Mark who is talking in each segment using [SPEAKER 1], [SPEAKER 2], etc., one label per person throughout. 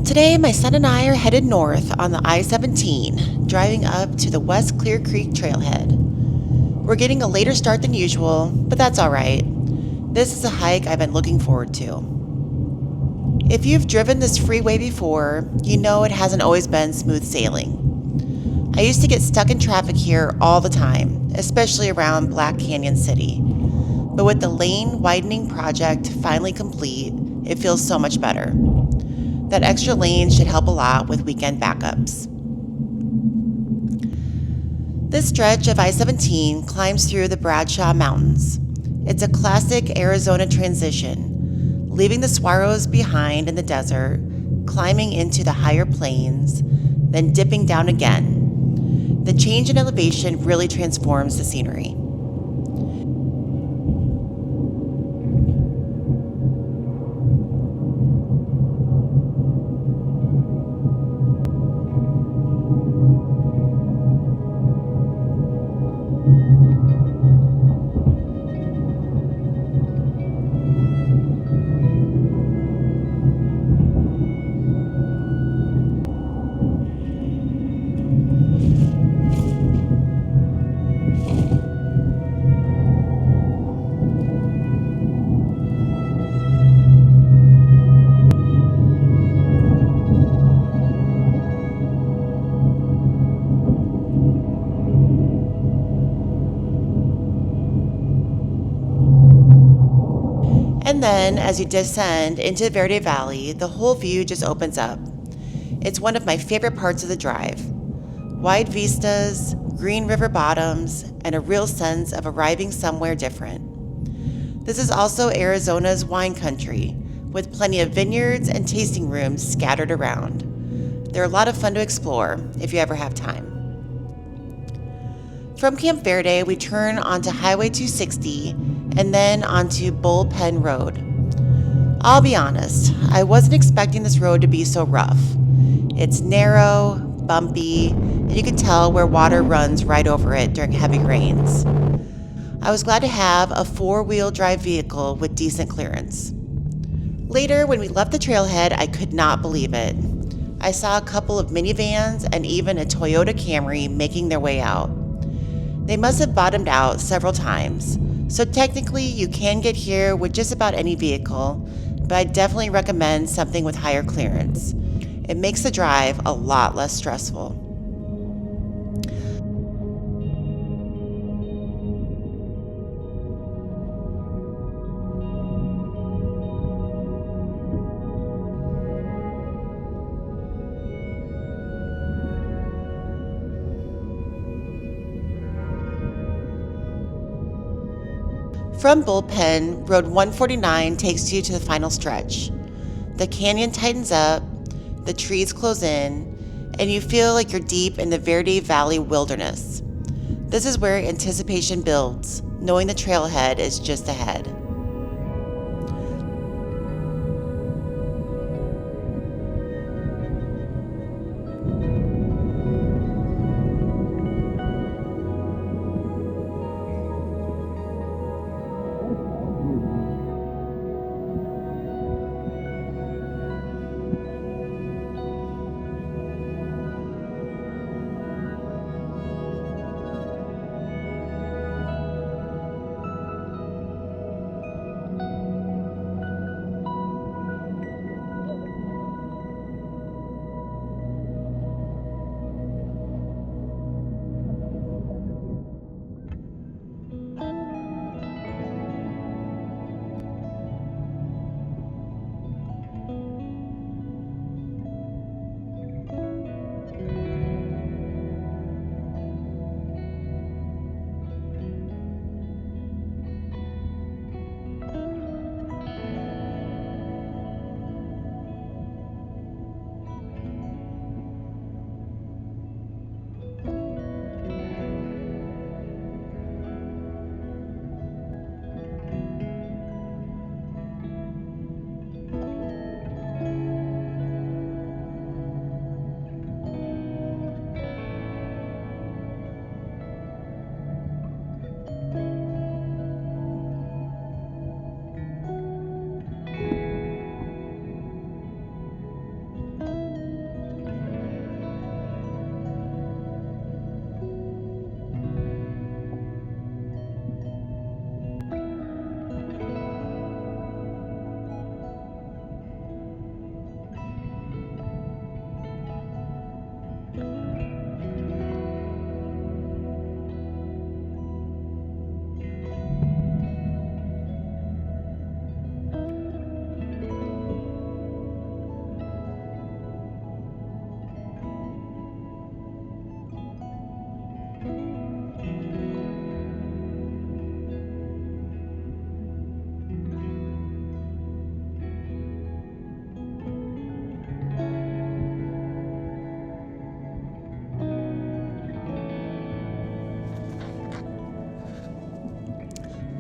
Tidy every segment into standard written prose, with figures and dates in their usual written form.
[SPEAKER 1] Today, my son and I are headed north on the I-17, driving up to the West Clear Creek Trailhead. We're getting a later start than usual, but that's all right. This is a hike I've been looking forward to. If you've driven this freeway before, you know it hasn't always been smooth sailing. I used to get stuck in traffic here all the time, especially around Black Canyon City. But with the lane widening project finally complete, it feels so much better. That extra lane should help a lot with weekend backups. This stretch of I-17 climbs through the Bradshaw Mountains. It's a classic Arizona transition, leaving the saguaros behind in the desert, climbing into the higher plains, then dipping down again. The change in elevation really transforms the scenery. And then, as you descend into Verde Valley, the whole view just opens up. It's one of my favorite parts of the drive. Wide vistas, green river bottoms, and a real sense of arriving somewhere different. This is also Arizona's wine country, with plenty of vineyards and tasting rooms scattered around. They're a lot of fun to explore if you ever have time. From Camp Verde, we turn onto Highway 260 and then onto Bullpen Road. I'll be honest, I wasn't expecting this road to be so rough. It's narrow, bumpy, and you can tell where water runs right over it during heavy rains. I was glad to have a four-wheel drive vehicle with decent clearance. Later, when we left the trailhead, I could not believe it. I saw a couple of minivans and even a Toyota Camry making their way out. They must have bottomed out several times, so technically you can get here with just about any vehicle, but I definitely recommend something with higher clearance. It makes the drive a lot less stressful. From Bullpen, Road 149 takes you to the final stretch. The canyon tightens up, the trees close in, and you feel like you're deep in the Verde Valley wilderness. This is where anticipation builds, knowing the trailhead is just ahead.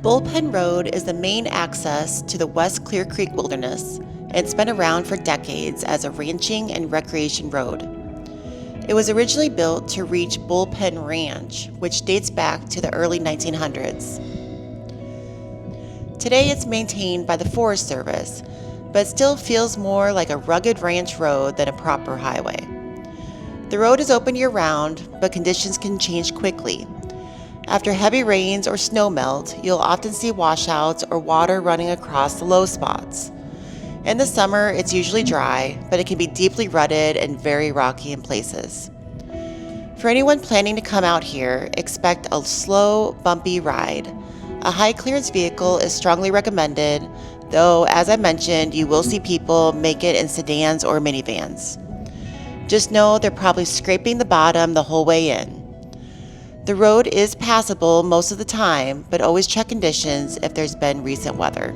[SPEAKER 1] Bullpen Road is the main access to the West Clear Creek Wilderness, and it's been around for decades as a ranching and recreation road. It was originally built to reach Bullpen Ranch, which dates back to the early 1900s. Today it's maintained by the Forest Service, but still feels more like a rugged ranch road than a proper highway. The road is open year-round, but conditions can change quickly. After heavy rains or snow melt, you'll often see washouts or water running across the low spots. In the summer, it's usually dry, but it can be deeply rutted and very rocky in places. For anyone planning to come out here, expect a slow, bumpy ride. A high clearance vehicle is strongly recommended, though, as I mentioned, you will see people make it in sedans or minivans. Just know they're probably scraping the bottom the whole way in. The road is passable most of the time, but always check conditions if there's been recent weather.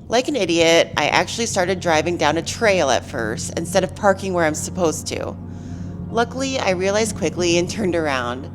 [SPEAKER 1] Like an idiot, I actually started driving down a trail at first instead of parking where I'm supposed to. Luckily, I realized quickly and turned around.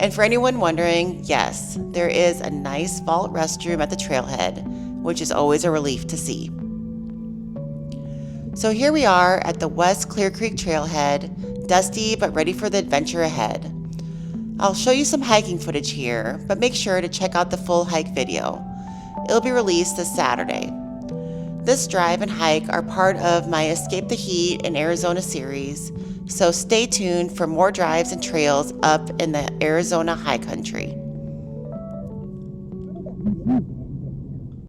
[SPEAKER 1] And for anyone wondering, yes, there is a nice vault restroom at the trailhead, which is always a relief to see. So here we are at the West Clear Creek Trailhead, dusty but ready for the adventure ahead. I'll show you some hiking footage here, but make sure to check out the full hike video. It'll be released this Saturday. This drive and hike are part of my Escape the Heat in Arizona series, so stay tuned for more drives and trails up in the Arizona high country.